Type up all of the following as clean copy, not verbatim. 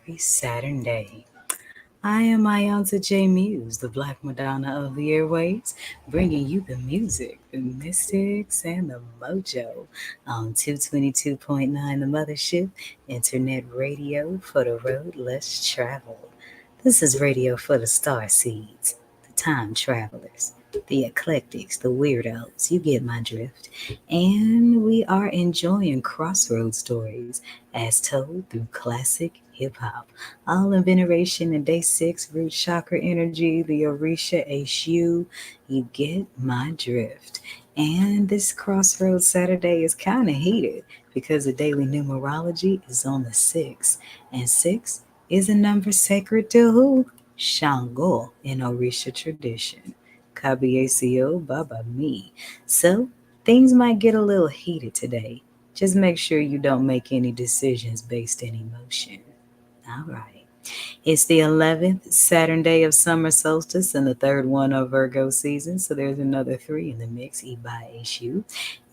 every Saturn day. I am iiiYansaje Muse, the Black Madonna of the airwaves, bringing you the music, the mystics, and the mojo on 222.9 The Mothership, internet radio for the road less traveled. This is radio for the star seeds, the time travelers, the eclectics, the weirdos. You get my drift. And we are enjoying Crossroad stories as told through classic hip hop. All in veneration in day 6, root chakra energy, the Orisha Esu. You get my drift. And this Crossroads Saturday is kind of heated because the daily numerology is on the 6. And 6 is a number sacred to who? Shango in Orisha tradition. Kabiesio Baba me. So things might get a little heated today. Just make sure you don't make any decisions based in emotion. All right. It's the 11th Saturn day of summer solstice and the third one of Virgo season. So there's another 3 in the mix, Iba Esu.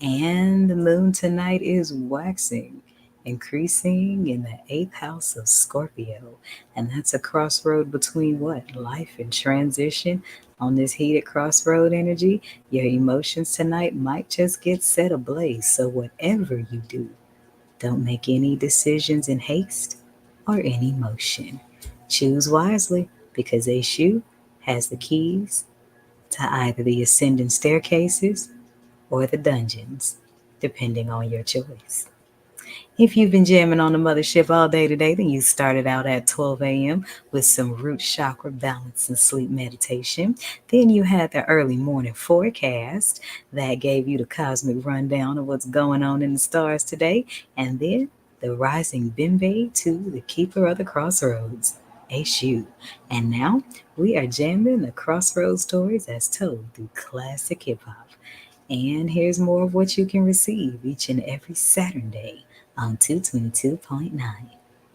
And the moon tonight is waxing, increasing in the 8th house of Scorpio. And that's a crossroad between what? Life and transition. On this heated crossroad energy, your emotions tonight might just get set ablaze. So whatever you do, don't make any decisions in haste or in emotion. Choose wisely because Eshu has the keys to either the ascending staircases or the dungeons, depending on your choice. If you've been jamming on the mothership all day today, then you started out at 12 a.m. with some root chakra balance and sleep meditation. Then you had the early morning forecast that gave you the cosmic rundown of what's going on in the stars today. And then the rising Bimbe to the keeper of the crossroads, Eshu. And now we are jamming the crossroads stories as told through classic hip hop. And here's more of what you can receive each and every Saturday on 222.9,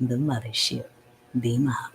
The Mothership. Beam up.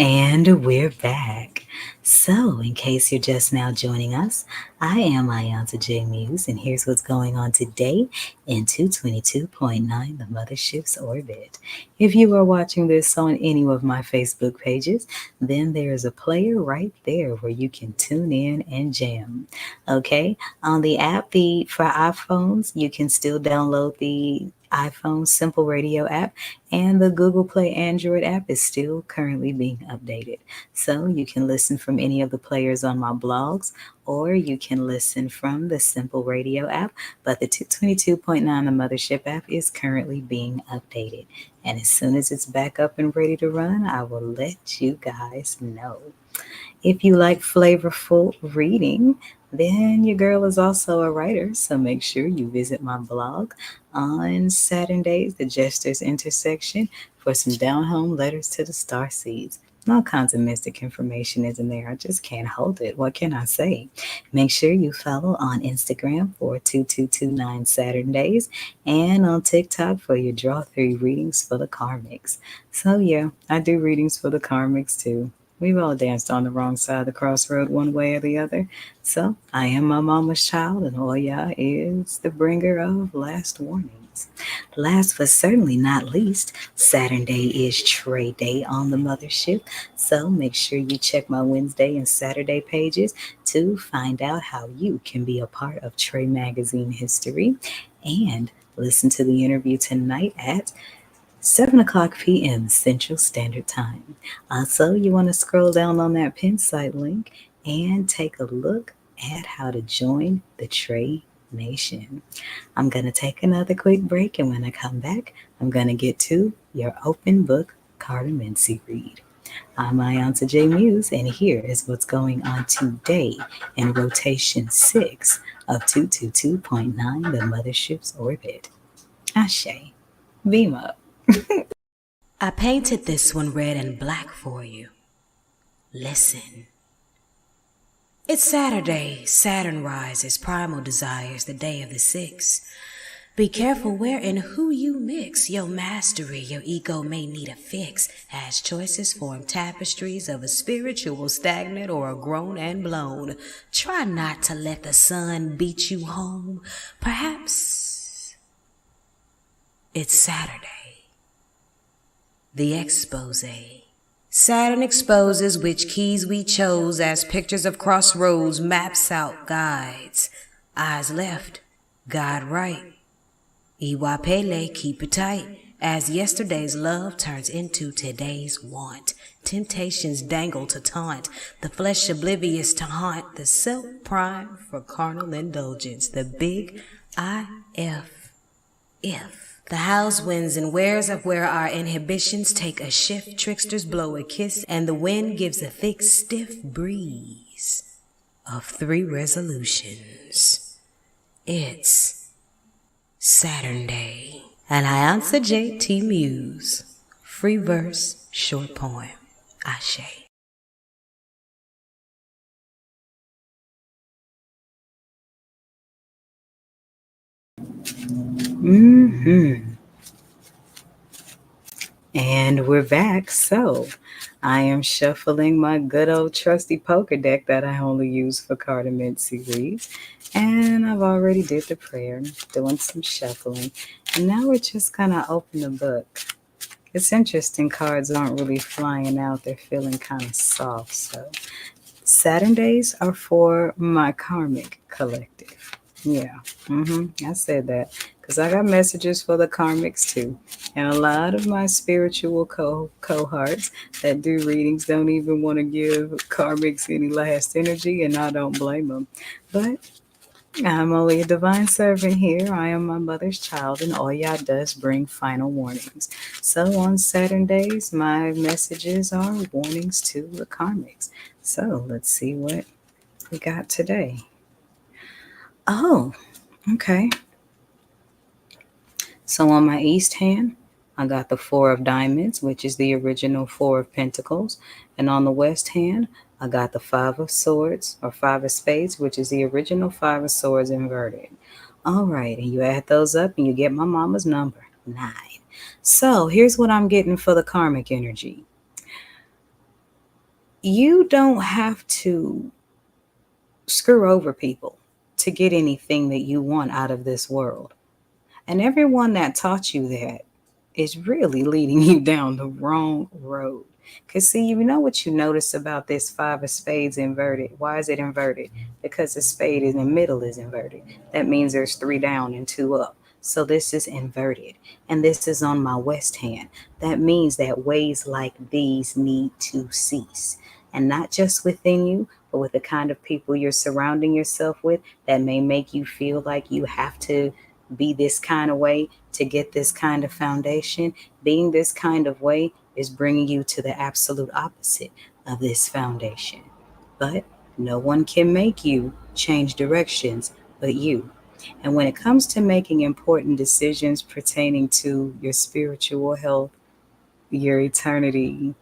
And we're back. So, in case you're just now joining us, I am iiiYansaje Muse, and here's what's going on today in 222.9, the Mothership's orbit. If you are watching this on any of my Facebook pages, then there's a player right there where you can tune in and jam. Okay, on the app, for iPhones, you can still download the iPhone Simple Radio app, and the Google Play Android app is still currently being updated. So you can listen from any of the players on my blogs, or you can listen from the Simple Radio app, but the 222.9 The Mothership app is currently being updated. And as soon as it's back up and ready to run, I will let you guys know. If you like flavorful reading, then your girl is also a writer, so make sure you visit my blog on Saturdays, the Jester's Intersection, for some down-home letters to the star seeds. All kinds of mystic information is in there. I just can't hold it. What can I say? Make sure you follow on Instagram for 2229 Saturdays and on TikTok for your draw 3 readings for the karmics. So yeah, I do readings for the karmics too. We've all danced on the wrong side of the crossroad one way or the other. So I am my mama's child, and Oya is the bringer of last warnings. Crossroads. Last but certainly not least, Saturday is Trade Day on the Mothership. So make sure you check my Wednesday and Saturday pages to find out how you can be a part of Trey Magazine history. And listen to the interview tonight at 7 o'clock p.m. Central Standard Time. Also, you want to scroll down on that pin site link and take a look at how to join the Trey Nation. I'm going to take another quick break, and when I come back, I'm going to get to your open book Cartomancy read. I'm iiiYansaje Muse, and here is what's going on today in rotation 6 of 222.9, the Mothership's orbit. Ashe, beam up. I painted this one red and black for you. Listen. It's Saturday, Saturn rises, primal desires, the day of the six. Be careful where and who you mix. Your mastery, your ego may need a fix, as choices form tapestries of a spiritual stagnant or a grown and blown. Try not to let the sun beat you home. Perhaps it's Saturday. The expose. Saturn exposes which keys we chose as pictures of crossroads, maps out guides. Eyes left, guide right. Iwa Pele, keep it tight, as yesterday's love turns into today's want. Temptations dangle to taunt, the flesh oblivious to haunt, the self prime for carnal indulgence, the big if. The house winds and wears of where our inhibitions take a shift, tricksters blow a kiss, and the wind gives a thick, stiff breeze of 3 resolutions. It's Saturn Day. And iiiYansaje T Muse. Free verse, short poem. Ashe. And we're back. So I am shuffling my good old trusty poker deck that I only use for Cartomancy reads. And I've already did the prayer, doing some shuffling. And now we're just going to open the book. It's interesting, cards aren't really flying out. They're feeling kind of soft. So Saturn days are for my karmic collective. Yeah, I said that because I got messages for the karmics too. And a lot of my spiritual cohorts that do readings don't even want to give karmics any last energy, and I don't blame them. But I'm only a divine servant here. I am my mother's child, and all y'all does bring final warnings. So on Saturn days, my messages are warnings to the karmics. So let's see what we got today. Oh, okay. So on my east hand, I got the 4 of diamonds, which is the original 4 of pentacles. And on the west hand, I got the 5 of swords, or 5 of spades, which is the original 5 of swords inverted. All right, and you add those up and you get my mama's number, 9. So here's what I'm getting for the karmic energy. You don't have to screw over people to get anything that you want out of this world. And everyone that taught you that is really leading you down the wrong road. Because see, you know what you notice about this 5 of spades inverted? Why is it inverted? Because the spade in the middle is inverted. That means there's 3 down and 2 up. So this is inverted. And this is on my west hand. That means that ways like these need to cease. And not just within you, but with the kind of people you're surrounding yourself with that may make you feel like you have to be this kind of way to get this kind of foundation. Being this kind of way is bringing you to the absolute opposite of this foundation. But no one can make you change directions but you. And when it comes to making important decisions pertaining to your spiritual health, your eternity,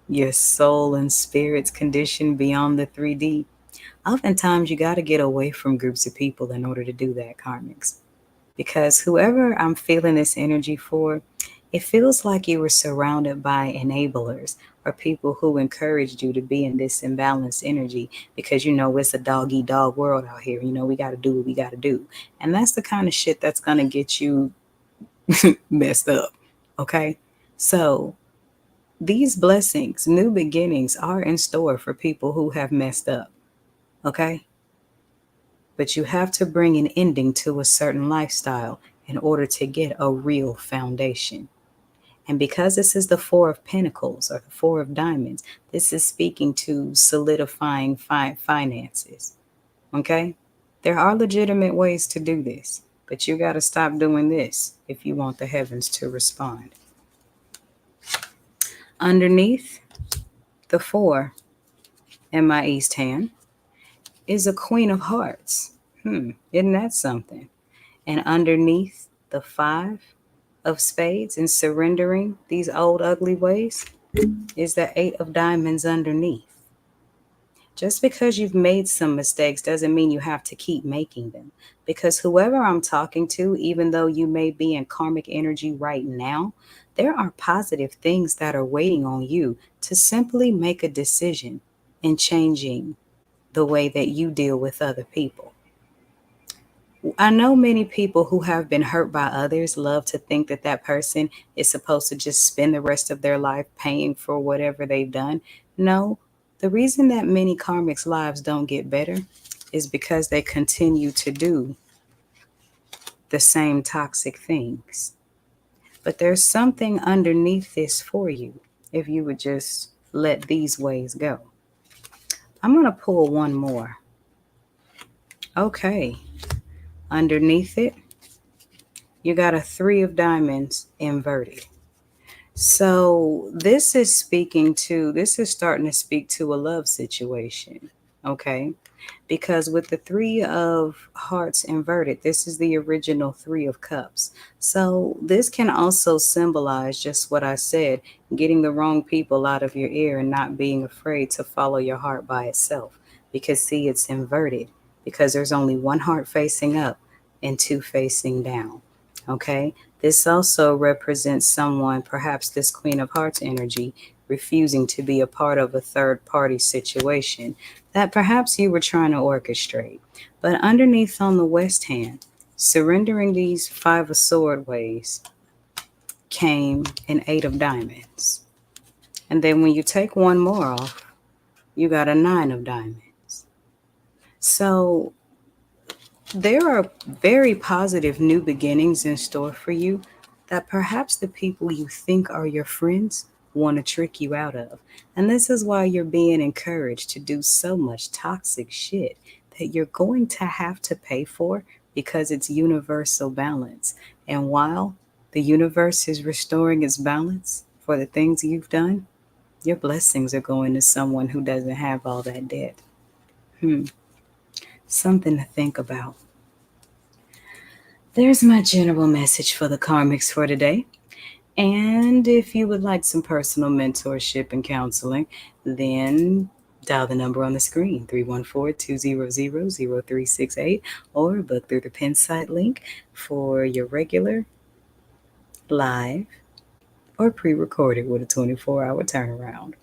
your soul and spirit's condition beyond the 3D, oftentimes you got to get away from groups of people in order to do that, karmics. Because whoever I'm feeling this energy for, it feels like you were surrounded by enablers or people who encouraged you to be in this imbalanced energy because, it's a dog-eat-dog world out here. We got to do what we got to do. And that's the kind of shit that's going to get you messed up. Okay? So these blessings, new beginnings, are in store for people who have messed up. Okay? But you have to bring an ending to a certain lifestyle in order to get a real foundation. And because this is the Four of Pentacles or the Four of Diamonds, this is speaking to solidifying finances. Okay? There are legitimate ways to do this, but you got to stop doing this if you want the heavens to respond. Underneath the four in my east hand is a Queen of Hearts. Isn't that something? And underneath the five of spades and surrendering these old ugly ways is the Eight of Diamonds underneath. Just because you've made some mistakes doesn't mean you have to keep making them. Because whoever I'm talking to, even though you may be in karmic energy right now, there are positive things that are waiting on you to simply make a decision in changing the way that you deal with other people. I know many people who have been hurt by others love to think that that person is supposed to just spend the rest of their life paying for whatever they've done. No, the reason that many karmics' lives don't get better is because they continue to do the same toxic things. But there's something underneath this for you if you would just let these ways go. I'm going to pull one more. Okay. Underneath it, you got a Three of Diamonds inverted. So this is starting to speak to a love situation. Okay. Because with the Three of Hearts inverted, this is the original Three of Cups. So this can also symbolize just what I said, getting the wrong people out of your ear and not being afraid to follow your heart by itself. Because see, it's inverted because there's only one heart facing up and two facing down. Okay. This also represents someone, perhaps this Queen of Hearts energy, refusing to be a part of a third party situation that perhaps you were trying to orchestrate. But underneath on the west hand, surrendering these Five of Sword ways came an Eight of Diamonds. And then when you take one more off, you got a Nine of Diamonds. So there are very positive new beginnings in store for you that perhaps the people you think are your friends want to trick you out of. And this is why you're being encouraged to do so much toxic shit that you're going to have to pay for because it's universal balance. And while the universe is restoring its balance for the things you've done, your blessings are going to someone who doesn't have all that debt. Something to think about. There's my general message for the karmics for today. And if you would like some personal mentorship and counseling, then dial the number on the screen, 314-200-0368, or book through the pin site link for your regular, live, or pre-recorded with a 24-hour turnaround.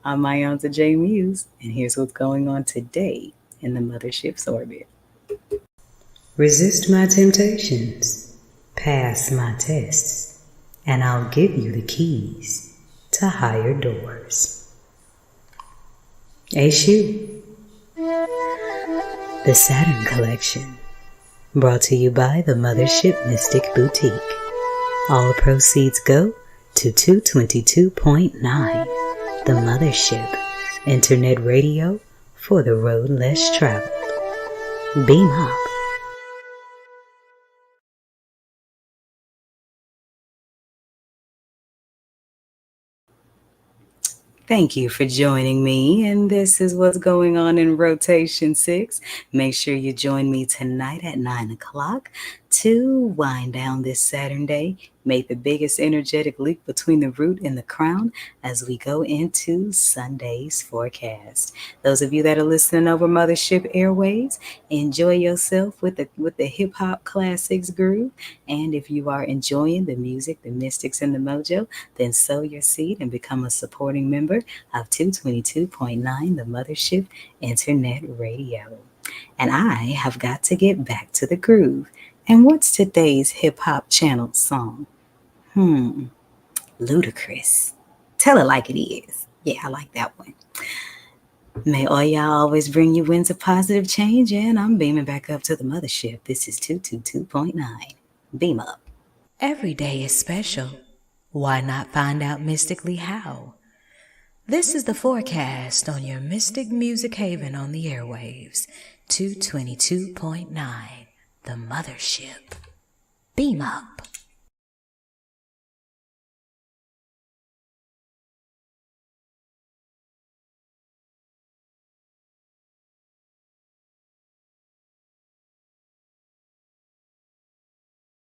I'm iiiYansaje Muse, and here's what's going on today in the Mothership's orbit. Resist my temptations, pass my tests, and I'll give you the keys to higher doors. Esu, the Saturn Collection, brought to you by the Mothership Mystic Boutiq. All proceeds go to 222.9, the Mothership, internet radio for the road less traveled. Beam up. Thank you for joining me, and this is what's going on in Rotation 6. Make sure you join me tonight at 9 o'clock to wind down this Saturn day. Make the biggest energetic leap between the root and the crown as we go into Sunday's forecast. Those of you that are listening over Mothership Airways, enjoy yourself with the hip-hop classics groove. And if you are enjoying the music, the mystics, and the mojo, then sow your seed and become a supporting member of 222.9, the Mothership Internet Radio. And I have got to get back to the groove. And what's today's hip-hop channel song? Ludicrous. Tell it like it is. Yeah, I like that one. May all y'all always bring you winds of positive change, and I'm beaming back up to the mothership. This is 222.9. Beam up. Every day is special. Why not find out mystically how? This is the forecast on your mystic music haven on the airwaves. 222.9, the mothership. Beam up.